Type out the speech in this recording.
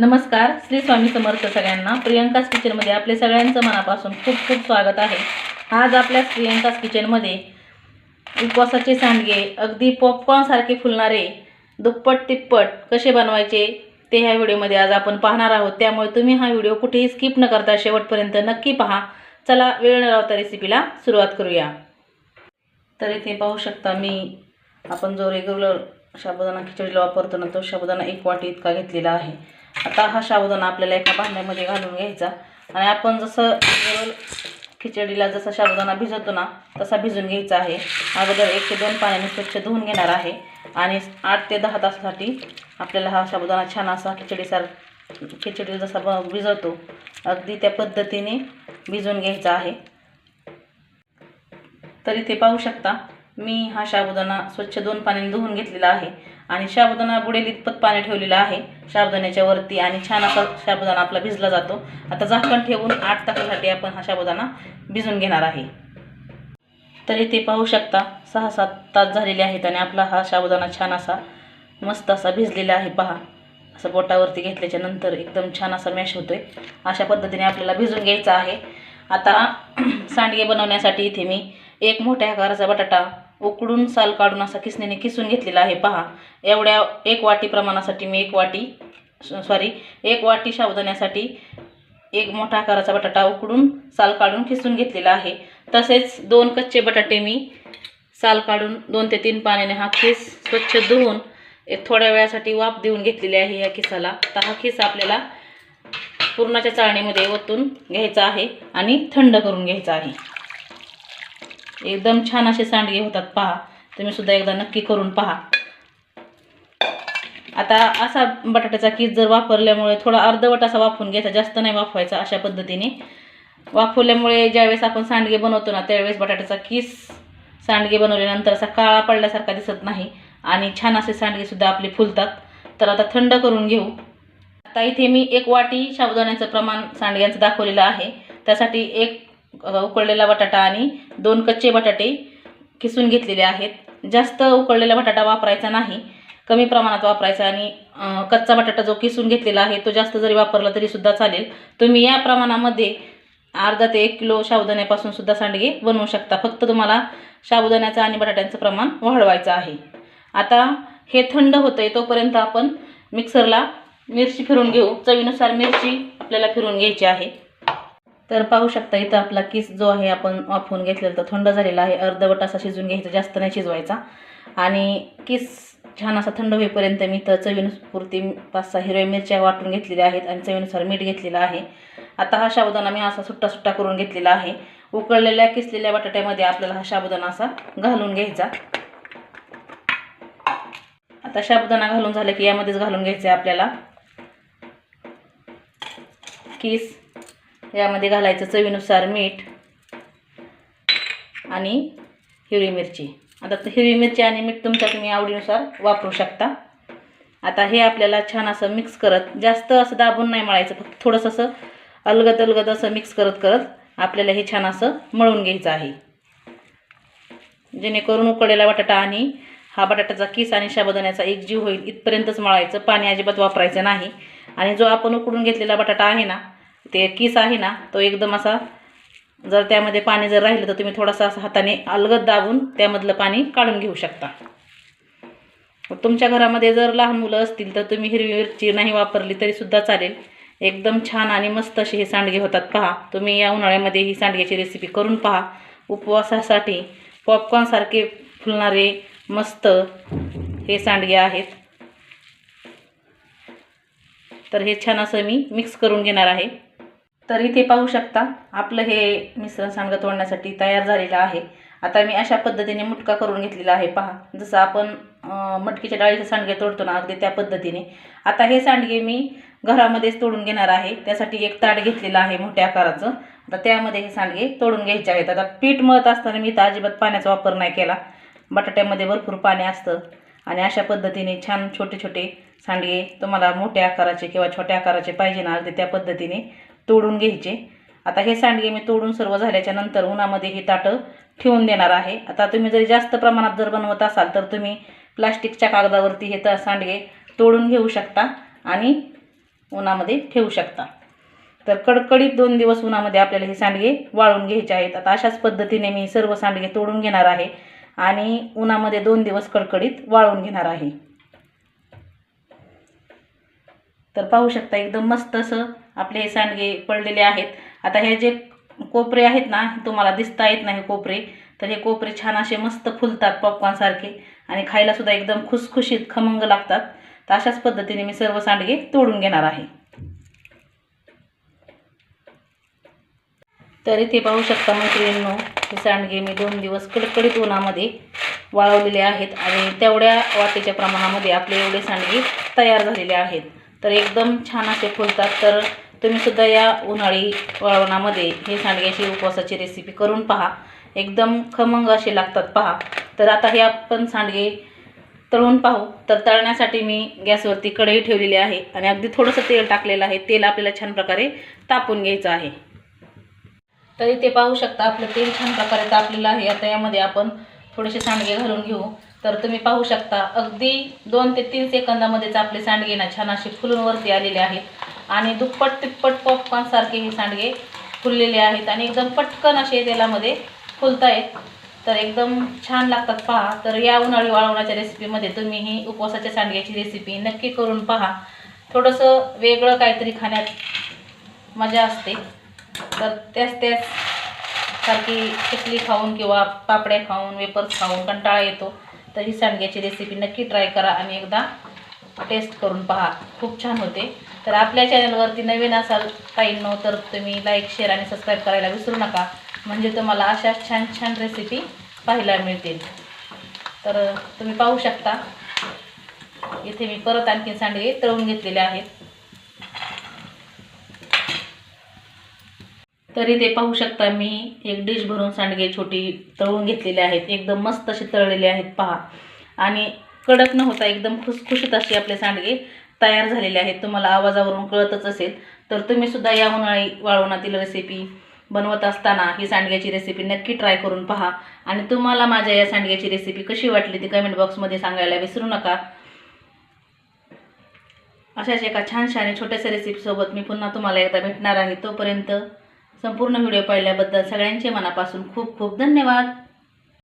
नमस्कार, श्री स्वामी समर्थ सगळ्यांना। प्रियंकास किचनमध्ये आपले सगळ्यांचं मनापासून खूप खूप स्वागत आहे। आज आपल्या प्रियंकास किचनमध्ये उपवासाचे सांडगे अगदी पॉपकॉर्न सारखे फुलणारे दुप्पट तिप्पट कसे बनवायचे ते ह्या व्हिडिओमध्ये आज आपण पाहणार आहोत। त्यामुळे तुम्ही हा व्हिडिओ कुठेही स्किप न करता शेवटपर्यंत नक्की पहा। चला वेळ न लावता रेसिपीला सुरुवात करूया। तर इथे पाहू शकता आपण जो रेग्युलर साबुदाणा खिचडीला वापरतो ना तो साबुदाणा 1 वाटी इतका घेतलेला आहे। आता हा साबुदाणा आपल्याला एका भांड्यामध्ये घालून घ्यायचा आणि आपण जसं खिचडीला जसा साबुदाणा भिजवतो ना तसा भिजून घ्यायचा आहे। अगोदर 1 ते 2 पाण्याने स्वच्छ धुवून घेणार आहे आणि 8 ते 10 तासासाठी आपल्याला हा साबुदाणा छान असा खिचडीला जसा भिजवतो अगदी त्या पद्धतीने भिजवून घ्यायचा आहे। तर इथे पाहू शकता मी हा साबुदाणा स्वच्छ 2 पाण्याने धुवून घेतलेला आहे आणि साबुदाणा बुडेल इतपत पाणी ठेवलेलं आहे साबुदाण्याच्या वरती आणि छान असा साबुदाणा आपला भिजला जातो। आता झाकण ठेवून 8 तासासाठी आपण हा साबुदाणा भिजून घेणार आहे। तर इथे पाहू शकता 6-7 तास झालेले आहेत आणि आपला हा साबुदाणा छान असा मस्त असा भिजलेला आहे। पहा, असं बोटावरती घेतल्याच्या नंतर एकदम छान असा मॅश होतोय। अशा पद्धतीने आपल्याला भिजून घ्यायचा आहे। आता सांडगे बनवण्यासाठी इथे मी 1 मोठ्या आकाराचा बटाटा उकडून साल काढून असा किसणीने किसून घेतलेला आहे। पहा, एवढ्या 1 वाटी प्रमाणासाठी मी 1 वाटी साबुदाण्यासाठी 1 मोठा आकाराचा बटाटा उकडून साल काढून किसून घेतलेला आहे। तसेच 2 कच्चे बटाटे मी साल काढून 2 ते 3 पाण्याने हा खिस स्वच्छ धुवून थोड्या वेळासाठी वाफ देऊन घेतलेली आहे या खिसाला। तर हा खिस आपल्याला पुरणाच्या चाळणीमध्ये ओतून घ्यायचा आहे आणि थंड करून घ्यायचा आहे। एकदम छान असे सांडगे होतात। पहा, तुम्ही सुद्धा एकदा नक्की करून पहा। आता असा बटाट्याचा किस जर वापरल्यामुळे थोडा अर्धवट असा वाफवून घ्यायचा, जास्त नाही वाफवायचा। अशा पद्धतीने वाफवल्यामुळे ज्यावेळेस आपण सांडगे बनवतो ना त्यावेळेस बटाट्याचा किस सांडगे बनवल्यानंतर असा काळा पडल्यासारखा दिसत नाही आणि छान असे सांडगे सुद्धा आपले फुलतात। तर आता थंड करून घेऊ। आता इथे मी 1 वाटी साबुदाण्याचं प्रमाण सांडग्यांचं दाखवलेलं आहे। त्यासाठी 1 उकळलेला बटाटा आणि 2 कच्चे बटाटे किसून घेतलेले आहेत। जास्त उकळलेला बटाटा वापरायचा नाही, कमी प्रमाणात वापरायचा आणि कच्चा बटाटा जो किसून घेतलेला आहे तो जास्त जरी वापरला तरी सुद्धा चालेल। तुम्ही या प्रमाणामध्ये अर्धा ते 1 किलो साबुदाण्यापासून सुद्धा सांडगे बनवू शकता। फक्त तुम्हाला साबुदाण्याचं आणि बटाट्यांचं प्रमाण वाढवायचं आहे। आता हे थंड होतंय तोपर्यंत आपण मिक्सरला मिरची फिरून घेऊ। चवीनुसार मिरची आपल्याला फिरून घ्यायची आहे। तर पाहू शकता इथं आपला किस जो आहे आपण वाफवून घेतलेला तो थंड झालेला आहे। अर्धवट असा शिजून घ्यायचा, जास्त नाही शिजवायचा। आणि किस छान असा थंड होईपर्यंत मी तर चवीनुसार 5-6 हिरव्या मिरच्या वाटून घेतलेल्या आहेत आणि चवीनुसार मीठ घेतलेलं आहे। आता हा साबुदाणा मी असा सुट्टा सुट्टा करून घेतलेला आहे। उकळलेल्या किसलेल्या बटाट्यामध्ये आपल्याला हा साबुदाणा असा घालून घ्यायचा। आता साबुदाणा घालून झालं की यामध्येच घालून घ्यायचं आहे आपल्याला किस। यामध्ये घालायचं चवीनुसार मीठ आणि हिरवी मिरची। आता हिरवी मिरची आणि मीठ तुम्ही आवडीनुसार वापरू शकता। आता हे आपल्याला छान असं मिक्स करत, जास्त असं दाबून नाही मळायचं, फक्त थोडंसं असं अलगद असं मिक्स करत आपल्याला हे छान असं मळून घ्यायचं आहे। जेणेकरून उकळलेला बटाटा आणि हा बटाट्याचा किस आणि साबुदाण्याचा एकजीव होईल इथपर्यंतच मळायचं, पाणी अजिबात वापरायचं नाही। आणि जो आपण उकडून घेतलेला बटाटा आहे ना, ते किस आहे ना, तो एकदम असा जर त्यामध्ये पाणी जर राहिलं तर तुम्ही थोडासा असं हाताने अलगद दाबून त्यामधलं पाणी काढून घेऊ शकता। तुमच्या घरामध्ये जर लहान मुलं असतील तर तुम्ही हिरवी मिरची नाही वापरली तरी सुद्धा चालेल। एकदम छान आणि मस्त असे हे सांडगे होतात। पहा, तुम्ही या उन्हाळ्यामध्ये ही सांडग्याची रेसिपी करून पहा। उपवासासाठी पॉपकॉर्न सारखे फुलणारे मस्त हे सांडगे आहेत। तर हे छान असं मी मिक्स करून घेणार आहे। तर इथे पाहू शकता आपलं हे मिश्रण सांडगं तोडण्यासाठी तयार झालेलं आहे। आता मी अशा पद्धतीने मुटका करून घेतलेला आहे। पहा, जसं आपण मटकीच्या डाळीचे सांडगे तोडतो ना अगदी त्या पद्धतीने। आता हे सांडगे मी घरामध्येच तोडून घेणार आहे। त्यासाठी 1 ताट घेतलेलं आहे मोठ्या आकाराचं। आता त्यामध्ये हे सांडगे तोडून घ्यायचे आहेत। आता पीठ मळत असताना मी तर अजिबात पाण्याचा वापर नाही केला, बटाट्यामध्ये भरपूर पाणी असतं आणि अशा पद्धतीने छान छोटे छोटे सांडगे तुम्हाला मोठ्या आकाराचे किंवा छोट्या आकाराचे पाहिजे ना ते त्या पद्धतीने तोडून घ्यायचे। आता हे सांडगे मी तोडून सर्व झाल्याच्या नंतर उन्हामध्ये ही ताटं ठेवून देणार आहे। आता तुम्ही जर जास्त प्रमाणात जर बनवत असाल तर तुम्ही प्लास्टिकच्या कागदावरती हे सांडगे तोडून घेऊ शकता आणि उन्हामध्ये ठेवू शकता. तर कडकडीत 2 दिवस उन्हामध्ये आपल्याला हे सांडगे वाळून घ्यायचे आहेत. आता अशाच पद्धतीने मी सर्व सांडगे तोडून घेणार आहे आणि उन्हामध्ये 2 दिवस कडकडीत वाळून घेणार आहे. तर पाहू शकता एकदम मस्त असं आपले हे सांडगे पडलेले आहेत. आता हे जे कोपरे आहेत ना, तुम्हाला दिसता येत नाही कोपरे, तर हे कोपरे छान असे मस्त फुलतात पॉपकॉर्नसारखे आणि खायला सुद्धा एकदम खुसखुशीत खमंग लागतात. तर अशाच पद्धतीने मी सर्व सांडगे तोडून घेणार आहे. तर इथे पाहू शकता मैत्रिणींनो, हे सांडगे मी 2 दिवस कडकडीत उन्हामध्ये वाळवलेले आहेत आणि तेवढ्या वाटीच्या प्रमाणामध्ये आपले एवढे सांडगे तयार झालेले आहेत. तर एकदम छान असे फुलतात. तर तुम्ही सुद्धा या उन्हाळी वाळवणामध्ये हे सांडग्याची उपवासाची रेसिपी करून पहा. एकदम खमंग असे लागतात पहा. तर आता हे आपण सांडगे तळून पाहू. तर तळण्यासाठी मी गॅसवरती कढई ठेवलेली आहे आणि अगदी थोडंसं तेल टाकलेलं आहे. तेल आपल्याला छान प्रकारे तापून घ्यायचं आहे. तर इथे पाहू शकता आपलं तेल छान प्रकारे तापलेलं आहे. आता यामध्ये आपण थोडेसे सांडगे घालून घेऊ. तर तुम्ही पाहू शकता अगदी 2 ते 3 सेकंदामध्येच आपले सांडगे ना छान असे फुलून वरती आलेले आहेत आणि दुप्पट तिप्पट पॉपकॉर्नसारखे हे सांडगे फुललेले आहेत आणि एकदम पटकन असे तेलामध्ये फुलतायत. तर एकदम छान लागतात पहा. तर या उन्हाळी वाळवण्याच्या रेसिपीमध्ये तुम्ही ही उपवासाच्या सांडग्याची रेसिपी नक्की करून पहा. थोडंसं वेगळं काहीतरी खाण्यात मजा असते. तर त्याच सारखी चकली खाऊन किंवा पापड्या खाऊन वेपर्स खाऊन कंटाळा येतो. तर ही सांडग्याची रेसिपी नक्की ट्राय करा आणि एकदा टेस्ट करून पहा. खूप छान होते. तर आपल्या चॅनलवरती नवीन असाल ताईंनो तर तुम्ही लाईक शेअर आणि सबस्क्राईब करायला विसरू नका, म्हणजे तुम्हाला अशा छान छान रेसिपी पाहायला मिळतील. तर तुम्ही पाहू शकता इथे मी परत आणखी सांडगे तळून घेतलेले आहेत. तरी ते पाहू शकता मी एक डिश भरून सांडगे छोटी तळून घेतलेले आहेत. एकदम मस्त असे तळलेले आहेत पहा आणि कडक न होता एकदम खुसखुशीत असे आपले सांडगे तयार झालेले आहेत. तुम्हाला आवाजावरून कळतच असेल. तर तुम्ही सुद्धा या उन्हाळी वाळवणातील रेसिपी बनवत असताना ही सांडग्याची रेसिपी नक्की ट्राय करून पहा आणि तुम्हाला माझ्या या सांडग्याची रेसिपी कशी वाटली ती कमेंट बॉक्समध्ये सांगायला विसरू नका. अशाच एका छानशा आणि छोट्याशा रेसिपीसोबत मी पुन्हा तुम्हाला एकदा भेटणार आहे. तोपर्यंत संपूर्ण व्हिडिओ पाहिल्याबद्दल सगळ्यांचे मनापासून खूप खूप धन्यवाद.